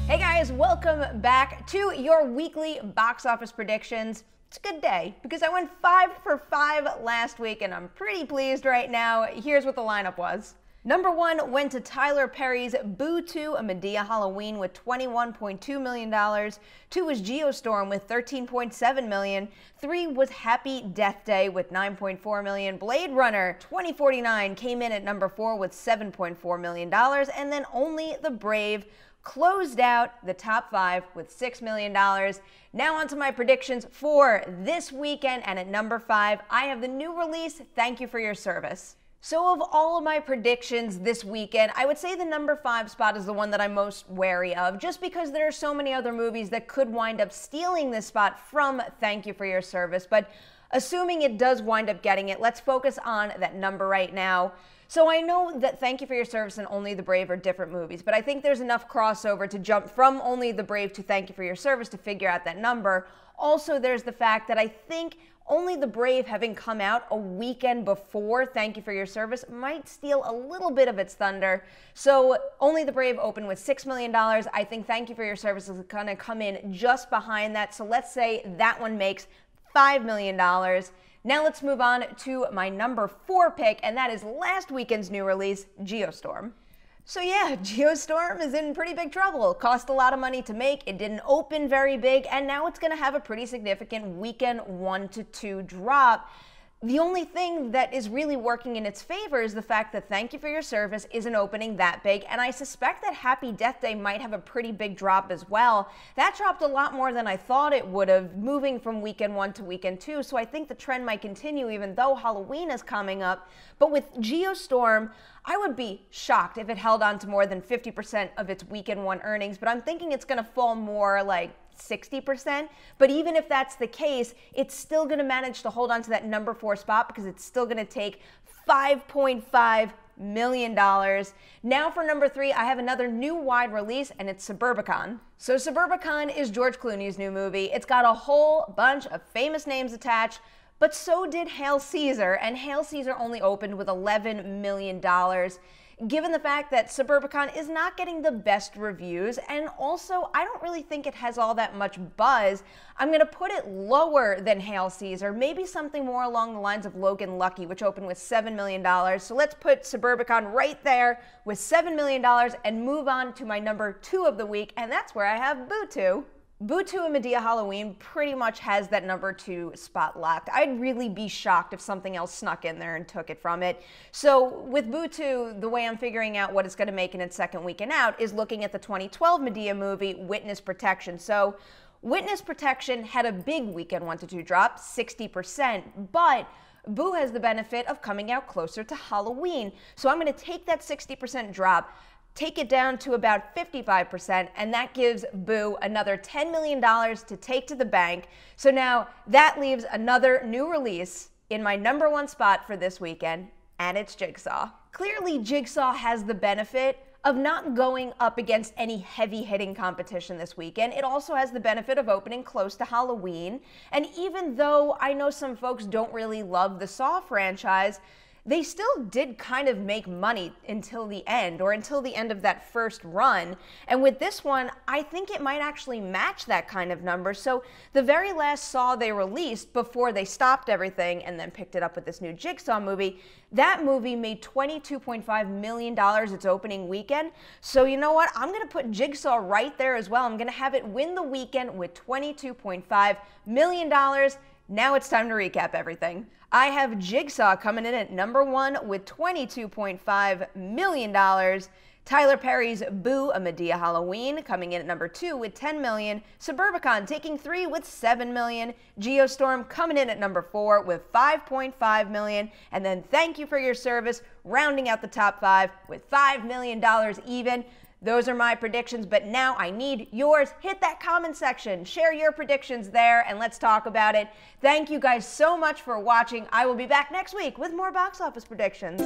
Hey guys, welcome back to your weekly box office predictions. It's a good day because I went 5 for 5 last week and I'm pretty pleased right now. Here's what the lineup was. Number 1 went to Tyler Perry's Boo 2, A Madea Halloween with $21.2 million. 2 was Geostorm with $13.7 million. 3 was Happy Death Day with $9.4 million. Blade Runner 2049 came in at number 4 with $7.4 million. And then Only the Brave closed out the top 5 with $6 million. Now on to my predictions for this weekend, and at number 5, I have the new release, Thank You for Your Service. So of all of my predictions this weekend, I would say the number 5 spot is the one that I'm most wary of, just because there are so many other movies that could wind up stealing this spot from Thank You for Your Service. But assuming it does wind up getting it, let's focus on that number right now. So I know that Thank You for Your Service and Only the Brave are different movies, but I think there's enough crossover to jump from Only the Brave to Thank You for Your Service to figure out that number. Also, there's the fact that I think Only the Brave, having come out a weekend before Thank You for Your Service, might steal a little bit of its thunder. So Only the Brave opened with $6 million. I think Thank You for Your Service is going to come in just behind that. So let's say that one makes $5 million. Now let's move on to my number 4 pick, and that is last weekend's new release, Geostorm. So yeah, Geostorm is in pretty big trouble. It cost a lot of money to make, it didn't open very big, and now it's going to have a pretty significant weekend 1 to 2 drop. The only thing that is really working in its favor is the fact that Thank You for Your Service isn't opening that big, and I suspect that Happy Death Day might have a pretty big drop as well. That dropped a lot more than I thought it would have, moving from weekend 1 to weekend 2, so I think the trend might continue even though Halloween is coming up. But with Geostorm, I would be shocked if it held on to more than 50% of its weekend 1 earnings, but I'm thinking it's going to fall more like 60%, but even if that's the case, it's still going to manage to hold on to that number 4 spot because it's still going to take $5.5 million. Now for number 3, I have another new wide release, and it's Suburbicon. So Suburbicon is George Clooney's new movie. It's got a whole bunch of famous names attached, but so did Hail Caesar, and Hail Caesar only opened with $11 million. Given the fact that Suburbicon is not getting the best reviews, and also I don't really think it has all that much buzz, I'm going to put it lower than Hail Caesar, maybe something more along the lines of Logan Lucky, which opened with $7 million. So let's put Suburbicon right there with $7 million and move on to my number 2 of the week, and that's where I have Boo 2. Boo 2 and Madea Halloween pretty much has that number 2 spot locked. I'd really be shocked if something else snuck in there and took it from it. So with Boo 2, the way I'm figuring out what it's going to make in its second weekend out is looking at the 2012 Madea movie, Witness Protection. So Witness Protection had a big weekend 1 to 2 drop, 60%, but Boo has the benefit of coming out closer to Halloween. So I'm going to take that 60% drop, take it down to about 55%, and that gives Boo another $10 million to take to the bank. So now that leaves another new release in my number 1 spot for this weekend, and it's Jigsaw. Clearly, Jigsaw has the benefit of not going up against any heavy-hitting competition this weekend. It also has the benefit of opening close to Halloween, and even though I know some folks don't really love the Saw franchise, they still did kind of make money until the end, or until the end of that first run. And with this one, I think it might actually match that kind of number. So the very last Saw they released before they stopped everything and then picked it up with this new Jigsaw movie, that movie made $22.5 million its opening weekend. So you know what? I'm going to put Jigsaw right there as well. I'm going to have it win the weekend with $22.5 million. Now it's time to recap everything. I have Jigsaw coming in at number 1 with $22.5 million. Tyler Perry's Boo, A Madea Halloween coming in at number 2 with $10 million. Suburbicon taking 3 with $7 million. Geostorm coming in at number 4 with $5.5 million. And then Thank You for Your Service rounding out the top 5 with $5 million even. Those are my predictions, but now I need yours. Hit that comment section, share your predictions there, and let's talk about it. Thank you guys so much for watching. I will be back next week with more box office predictions.